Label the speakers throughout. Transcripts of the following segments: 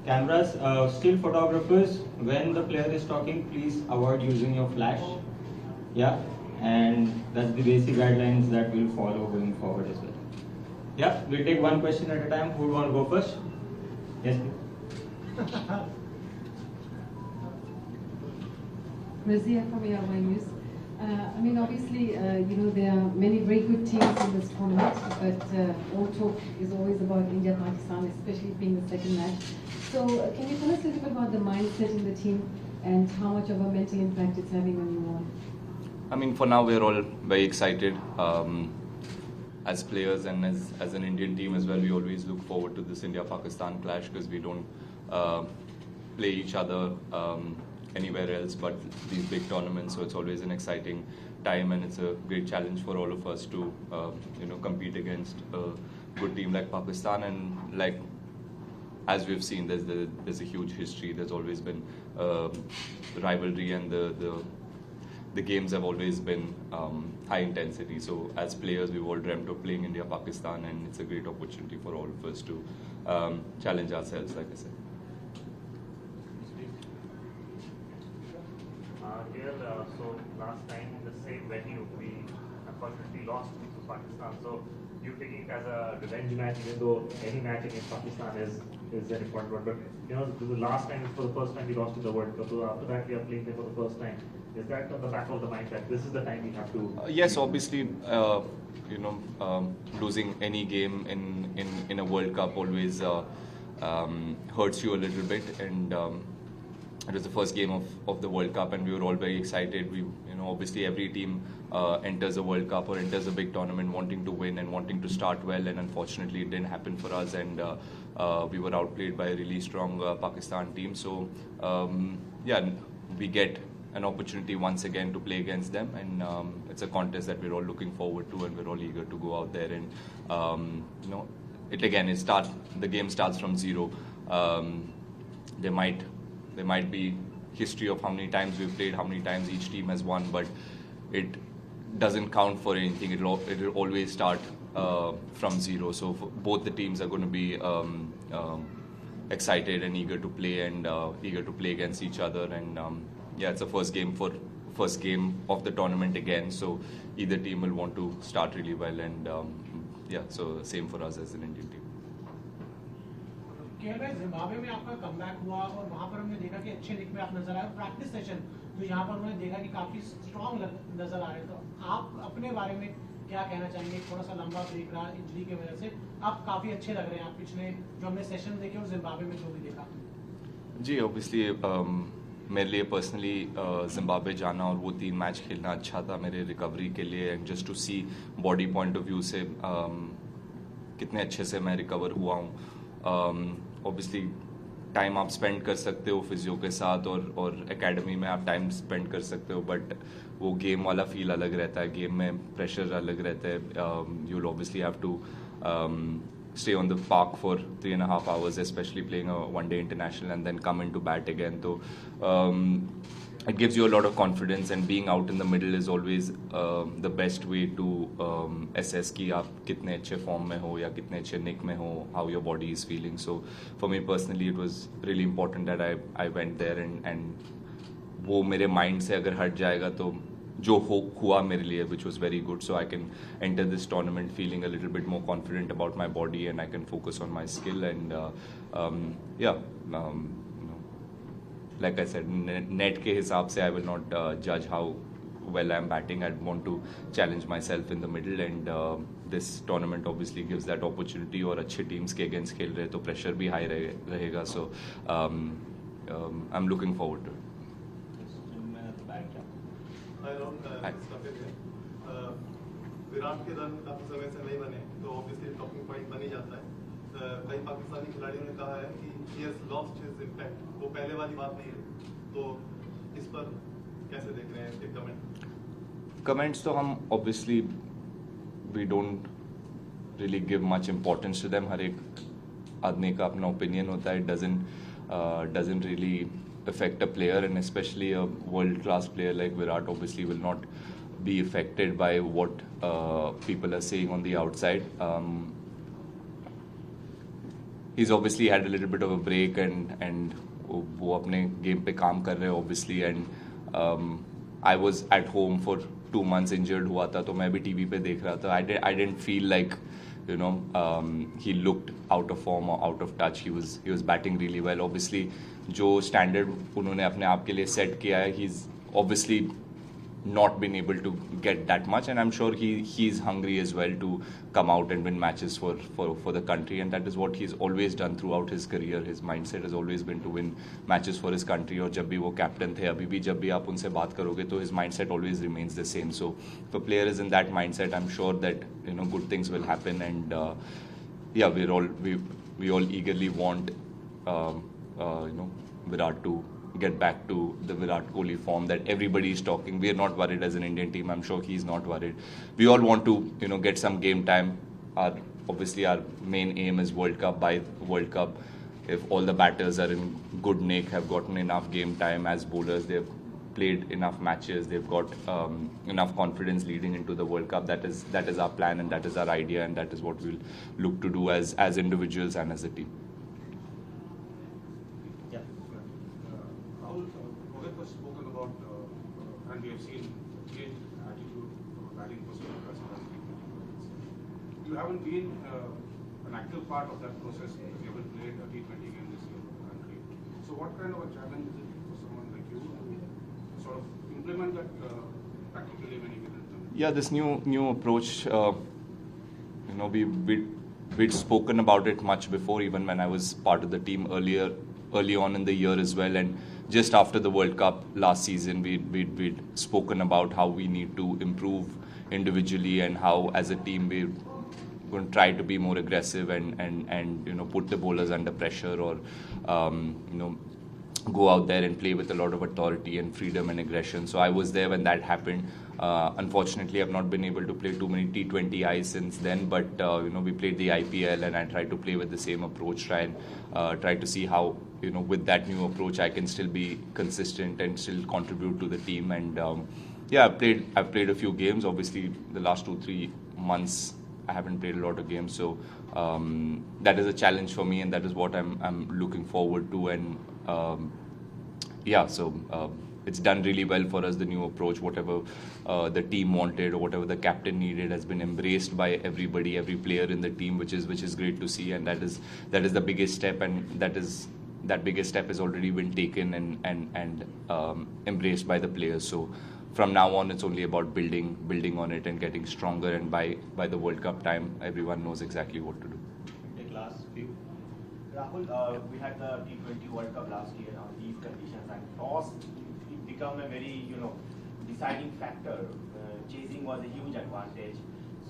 Speaker 1: Cameras, still photographers, when the player is talking, please avoid using your flash. Yeah, and that's the basic guidelines that we'll follow going forward as well. Yeah, we'll take one question at a time. Who want to go first? Yes, please.
Speaker 2: Razia from ARY News. I mean, obviously, there are many very good teams in this tournament, but all talk is always about India-Pakistan, especially being the second match. So, can you tell us a little bit about the mindset in the team and how much of a mental impact it's having on you all?
Speaker 3: I mean, for now, we're all very excited. As players and as an Indian team as well, we always look forward to this India-Pakistan clash because we don't play each other anywhere else but these big tournaments. So it's always an exciting time, and it's a great challenge for all of us to compete against a good team like Pakistan. And like as we've seen, there's a huge history. There's always been rivalry, and the games have always been high intensity. So as players, we've all dreamt of playing India-Pakistan, and it's a great opportunity for all of us to challenge ourselves, like I said.
Speaker 4: So last time in the same venue, we unfortunately lost to Pakistan. So you taking it as a revenge match, even though any match against Pakistan is an important one. But the last time, for the first time, we lost in the World Cup. So after that, we are playing them for the first time. Is that on the back of the mind that this is the time we have to?
Speaker 3: Yes, obviously, losing any game in a World Cup always hurts you a little bit, and it was the first game of the World Cup, and we were all very excited. Obviously every team enters a World Cup or enters a big tournament wanting to win and wanting to start well, and unfortunately it didn't happen for us, and we were outplayed by a really strong Pakistan team. So we get an opportunity once again to play against them, and it's a contest that we're all looking forward to, and we're all eager to go out there and the game starts from zero. There might be history of how many times we've played, how many times each team has won, but it doesn't count for anything. It'll always start from zero. So both the teams are going to be excited and eager to play, and eager to play against each other. And it's the first game of the tournament again. So either team will want to start really well, and so same for us as an Indian team.
Speaker 5: Zimbabwe में आपका comeback हुआ और वहां पर हमने देखा कि अच्छे निक में आप नजर आए. प्रैक्टिस सेशन तो यहाँ पर उन्होंने देखा कि काफी स्ट्रांग नजर आ रहे. तो आप अपने बारे में क्या कहना चाहेंगे? थोड़ा सा लंबा ब्रेक रहा इंजरी की वजह से, आप काफी अच्छे लग रहे हैं. आप पिछले जो हमने सेशन देखे और जिम्बाब्वे में जो भी देखा.
Speaker 3: जी, ऑब्वियसली मेरे लिए पर्सनली जिम्बाब्वे जाना और वो 3 मैच खेलना अच्छा था मेरे रिकवरी के लिए, and just to see body point of view से कितने अच्छे से मैं रिकवर हुआ हूँ. ऑब्वियसली टाइम आप स्पेंड कर सकते हो फिजियो के साथ और एकेडमी में आप टाइम स्पेंड कर सकते हो, बट वो गेम वाला फील अलग रहता है. गेम में प्रेशर अलग रहता है. You will obviously have to stay on the park for 3.5 hours, especially playing a one-day international, and then come into bat again. So it gives you a lot of confidence, and being out in the middle is always the best way to assess कि आप कितने अच्छे form में हो या कितने अच्छे nick में हो, how your body is feeling. So for me personally, it was really important that I went there, and वो मेरे mind से अगर हट जाएगा तो जो हुआ मेरे लिए, which was very good. So I can enter this tournament feeling a little bit more confident about my body, and I can focus on my skill, and like I said, net के हिसाब से I will not judge how well I'm batting. I want to challenge myself in the middle, and this tournament obviously gives that opportunity. और अच्छे teams के against खेल रहे तो pressure भी high रहेगा. So I'm looking forward to it.
Speaker 6: Virat के run काफी समय से नहीं बने, तो ऑब्वियसली टॉकिंग पॉइंट बन ही जाता है. कई पाकिस्तानी खिलाड़ियों ने कहा है कि he has lost his impact. वो पहले वाली बात नहीं है, तो इस पर कैसे देख रहे हैं इसके
Speaker 3: कमेंट्स? तो हम obviously we don't really give much importance to them. हर एक आदमी का अपना ओपिनियन होता है. It doesn't really affect a player, and especially a world class player like Virat obviously will not be affected by what people are saying on the outside. he's obviously had a little bit of a break and वो अपने game पे काम कर रहे हैं obviously, and I was at home for 2 months injured हुआ था, तो मैं भी TV पे देख रहा था. I didn't feel like, you know, he looked out of form or out of touch. He was batting really well. Obviously, जो standard उन्होंने अपने आप के लिए set किया है, he's obviously not been able to get that much, and I'm sure he's hungry as well to come out and win matches for the country, and that is what he's always done throughout his career. His mindset has always been to win matches for his country. और जब भी वो captain थे, अभी भी जब भी आप उनसे बात करोगे तो his mindset always remains the same. So if a player is in that mindset, I'm sure that, you know, good things will happen, and yeah, we all eagerly want you know, Virat to get back to the Virat Kohli form that everybody is talking. We are not worried as an Indian team. I'm sure he's not worried. We all want to, you know, get some game time. Obviously our main aim is World Cup. By World Cup, if all the batters are in good nick, have gotten enough game time as bowlers, they've played enough matches, they've got enough confidence leading into the World Cup. That is our plan, and that is our idea, and that is what we'll look to do as individuals and as a team.
Speaker 7: Rohit was spoken about, and we have seen change attitude from a batting perspective as far as T20. You haven't been an active part of that process because you haven't played a T20 game this year for the country. So what kind of a challenge is it for someone like you to sort of implement that practically when you get it done?
Speaker 3: Yeah, this new approach, you know, we'd spoken about it much before, even when I was part of the team early on in the year as well, and just after the World Cup last season, we'd spoken about how we need to improve individually and how as a team we're going to try to be more aggressive and you know, put the bowlers under pressure, or you know, go out there and play with a lot of authority and freedom and aggression. So I was there when that happened. Unfortunately, I've not been able to play too many T20Is since then, but you know, we played the IPL and I tried to play with the same approach, try to see how, you know, with that new approach I can still be consistent and still contribute to the team. And yeah, I've played a few games. Obviously, the last 2-3 months I haven't played a lot of games, so that is a challenge for me, and that is what I'm looking forward to. And yeah, so it's done really well for us. The new approach, whatever the team wanted or whatever the captain needed, has been embraced by everybody, every player in the team, which is great to see. And that is the biggest step, and that biggest step has already been taken and embraced by the players. So from now on, it's only about building on it and getting stronger. And by the World Cup time, everyone knows exactly what to do.
Speaker 1: Take last few.
Speaker 8: Rahul, we had the T20 World Cup last year on these conditions, and toss it become a very, you know, deciding factor. Chasing was a huge advantage.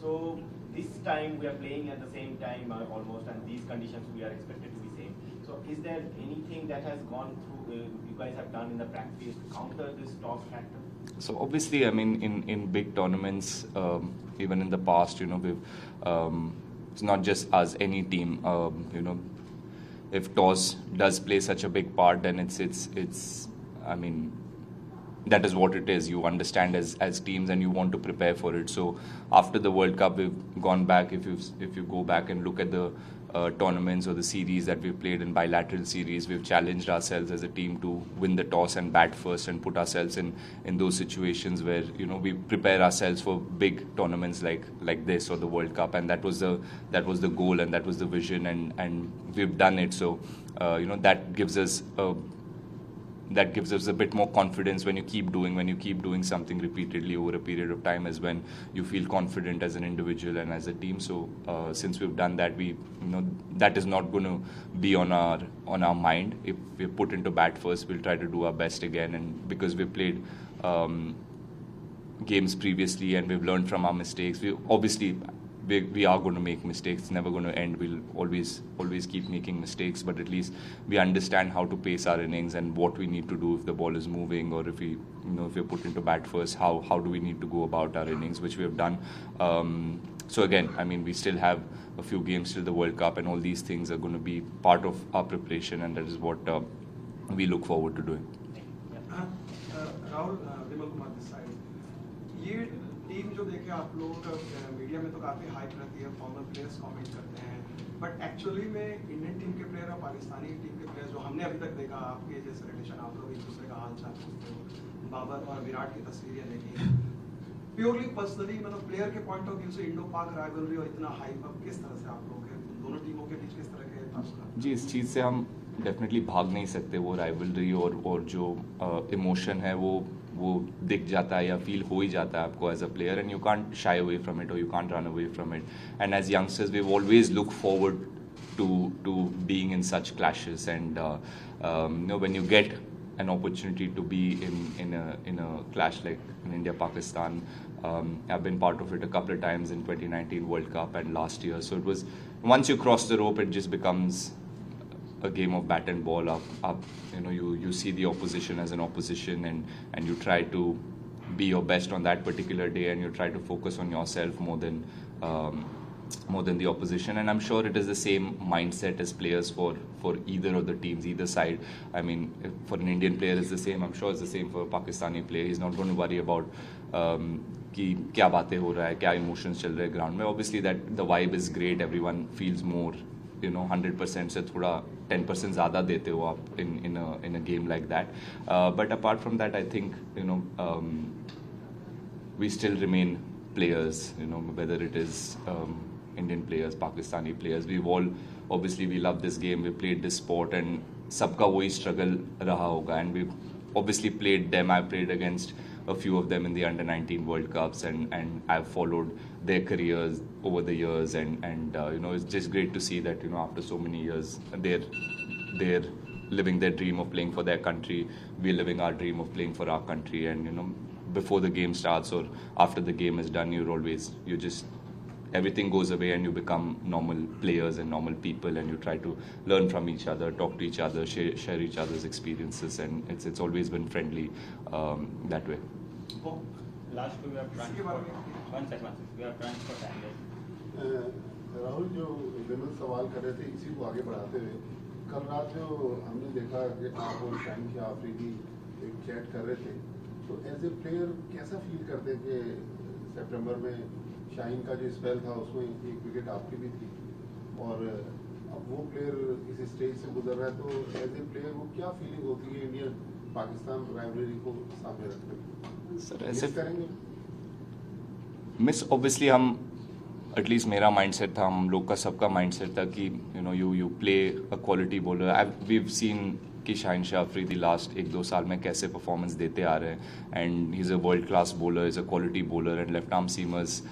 Speaker 8: So this time we are playing at the same time almost, and these conditions we are expected to be same. So is there anything that has gone through, you guys have done in the practice to counter this toss factor?
Speaker 3: So obviously, I mean, in big tournaments, even in the past, you know, we've it's not just us, any team, you know, if toss does play such a big part, then it's I mean, that is what it is. You understand as teams, and you want to prepare for it. So after the World Cup, we've gone back. If you go back and look at the tournaments or the series that we've played in bilateral series, we've challenged ourselves as a team to win the toss and bat first, and put ourselves in those situations where, you know, we prepare ourselves for big tournaments like this or the World Cup. And that was the goal, and that was the vision, and we've done it. So you know, that gives us a bit more confidence when you keep doing something repeatedly over a period of time, is when you feel confident as an individual and as a team. So since we've done that, you know, that is not going to be on our mind. If we're put into bat first, we'll try to do our best again. And because we've played games previously and we've learned from our mistakes, we are going to make mistakes. It's never going to end. We'll always keep making mistakes, but at least we understand how to pace our innings and what we need to do if the ball is moving, or if we're put into bat first, how do we need to go about our innings, which we have done. So again, I mean, we still have a few games till the World Cup, and all these things are going to be part of our preparation, and that is what we look forward to doing.
Speaker 9: Rahul, Vimal Kumar this side, ये team जो देखे आप लोग media में तो काफी hype रहती है, फॉर्मर प्लेयर्स कमेंट करते हैं, बट एक्चुअली में इंडियन टीम के प्लेयर और पाकिस्तानी टीम के प्लेयर जो हमने अभी तक देखा, आपके जैसे रिलेशन, आप लोग एक दूसरे का हाल चाल पूछते हो, बाबर और विराट की तस्वीरें देखी, प्योरली पर्सनली मतलब प्लेयर के पॉइंट ऑफ व्यू से इंडो पाक राइवलरी और इतना हाइप अप किस तरह से आप लोग के दोनों टीमों के बीच किस तरह के ताल्लुकात?
Speaker 3: जी, इस चीज़ से हम डेफिनेटली भाग नहीं सकते। वो राइवलरी और जो इमोशन है वो दिख जाता है या फील हो ही जाता है आपको as a player, and you can't shy away from it और you can't run away from it. And as youngsters we always look forward to being in such clashes, and when you get an opportunity to be in a clash like in India Pakistan, I've been part of it a couple of times in 2019 World Cup and last year. So it was, once you cross the rope, it just becomes a game of bat and ball. Up you see the opposition as an opposition, and you try to be your best on that particular day, and you try to focus on yourself more than the opposition. And I'm sure it is the same mindset as players for either of the teams, either side. I mean, for an Indian player it's the same, I'm sure it's the same for a Pakistani player. He's not going to worry about कि क्या बातें हो रहा है, क्या emotions चल रहे हैं ग्राउंड में. Obviously that the vibe is great, everyone feels more, 100% से थोड़ा 10% ज़्यादा देते हो आप in a game like that. But apart from that, I think we still remain players, whether it is Indian players, Pakistani players. We've all, obviously we love this game, we played this sport, and सबका वही struggle रहा होगा, and we've obviously played them. I played against a few of them in the under-19 World Cups, and I've followed their careers over the years, and it's just great to see that after so many years they're living their dream of playing for their country. We're living our dream of playing for our country, and before the game starts or after the game is done, everything goes away and you become normal players and normal people, and you try to learn from each other, talk to each other, share each other's experiences, and it's always been friendly that way.
Speaker 10: Last two we have transport. One second. We have transport angle.
Speaker 11: Rahul, जो विमल सवाल कर रहे थे, इसी को आगे बढ़ाते हुए, कल रात जो हमने देखा कि आप और शाहीन के आफरीदी एक चैट कर रहे थे, तो एज ए प्लेयर कैसा फील करते कि सितंबर में शाहीन का जो स्पेल था उसमें एक विकेट आपकी भी थी, और अब वो प्लेयर इस स्टेज से गुजर रहा है, तो एज ए प्लेयर वो क्या फीलिंग होती है इंडिया पाकिस्तान राइवलरी को सामने रखकर?
Speaker 3: सर ऐसे
Speaker 11: करेंगे
Speaker 3: मिस, ऑब्वियसली हम, एटलीस्ट मेरा माइंडसेट था, हम लोग का सबका माइंडसेट था कि you play a quality bowler. We've seen कि शाहीन शाह अफरीदी लास्ट 1-2 साल में कैसे परफॉर्मेंस देते आ रहे हैं, and he is a world class bowler, is a quality bowler, and left arm seamers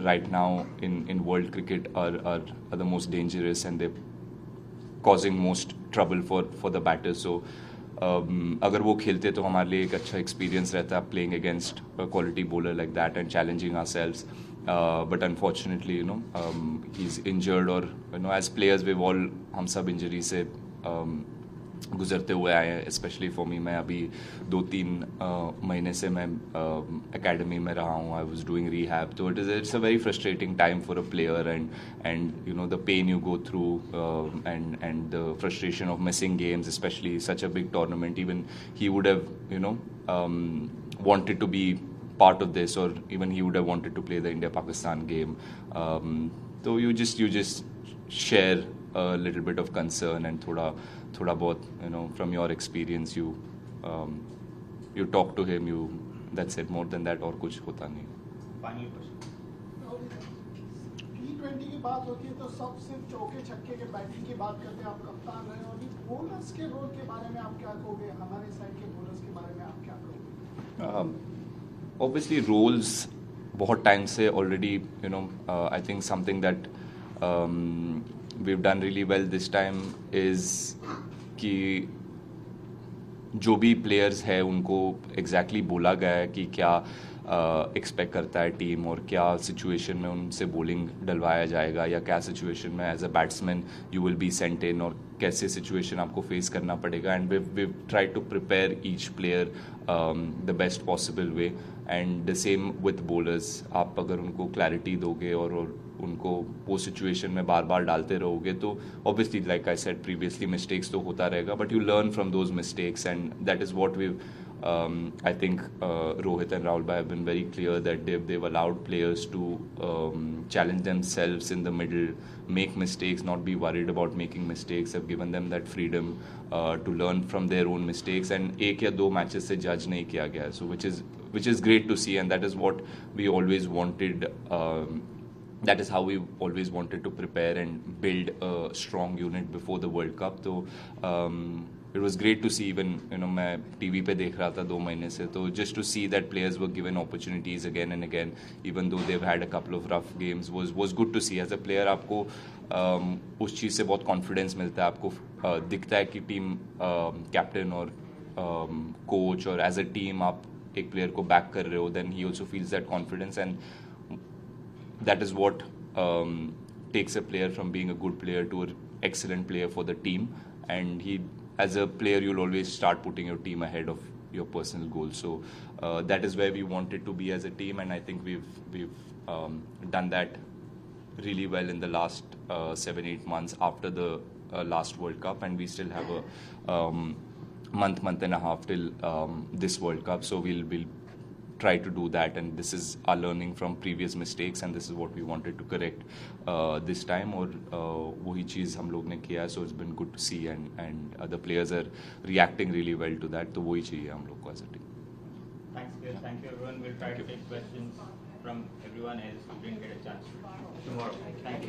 Speaker 3: right now in world cricket are the most dangerous, and they're causing most trouble for the batters. So अगर वो खेलते तो हमारे लिए एक अच्छा experience रहता playing against a quality bowler like that and challenging ourselves. But unfortunately, he's injured, or as players we've all, हम सब इंजरी से गुजरते हुए आए हैं. स्पेशली फॉर मी, मैं अभी 2-3 महीने से मैं एकेडमी में रहा हूँ. आई वाज डूइंग रिहैब, तो it's a very frustrating time for a player, and the pain you go through, and the frustration of missing games, specially such a big tournament. Even he would have wanted to be part of this, or even he would have wanted to play the India-Pakistan game. So you just share a little bit of concern, and thoda bahut, from your experience, you talk to him, that's it. More than that और कुछ होता नहीं.
Speaker 10: Final question.
Speaker 12: T20 की बात होती है तो सब सिर्फ चौके छक्के के बैटिंग की बात करते हैं. आप कप्तान रहे, और बॉलर्स के रोल के बारे में आप क्या कहोगे? हमारे साइड के बॉलर्स के बारे में आप क्या कहोगे?
Speaker 3: Obviously roles बहुत टाइम से already, I think something that we've done really well this time is कि जो भी प्लेयर्स है उनको एग्जैक्टली बोला गया है कि क्या एक्सपेक्ट करता है टीम, और क्या सिचुएशन में उनसे बॉलिंग डलवाया जाएगा, या क्या सिचुएशन में as a batsman you will be sent in, और कैसे सिचुएशन आपको फेस करना पड़ेगा. And we try to prepare each player the best possible way, and the same with bowlers. आप अगर उनको क्लैरिटी दोगे और उनको वो सिचुएशन में बार बार डालते रहोगे, तो obviously like I said previously, mistakes तो होता रहेगा, but you learn from those mistakes, and that is what we I think Rohit and Rahul have been very clear that they've allowed players to challenge themselves in the middle, make mistakes, not be worried about making mistakes. Have given them that freedom to learn from their own mistakes, and एक या दो matches से judge नहीं किया गया, so which is great to see, and that is what we always wanted. That is how we always wanted to prepare and build a strong unit before the World Cup. So it was great to see, even मैं TV पे देख रहा था 2 महीने से, तो just to see that players were given opportunities again and again, even though they've had a couple of rough games, was good to see. As a player आपको उस चीज़ से बहुत confidence मिलता है, आपको दिखता है कि टीम कैप्टन और कोच और एज अ टीम आप एक प्लेयर को बैक कर रहे हो, then he also feels that confidence, and that is what takes a player from being a good player to an excellent player for the team. And as a player, you'll always start putting your team ahead of your personal goals. So that is where we wanted to be as a team, and I think we've done that really well in the last 7-8 months after the last World Cup, and we still have a month and a half till this World Cup. So we'll try to do that, and this is our learning from previous mistakes, and this is what we wanted to correct this time. और वही चीज़ हम लोग ने किया है, so it's been good to see, and the players are reacting really well to that. तो वही चाहिए हम लोग को as a team.
Speaker 10: Thanks, Chris. Thank you, everyone. We'll try to take questions from everyone else who didn't get a chance tomorrow. Thank you.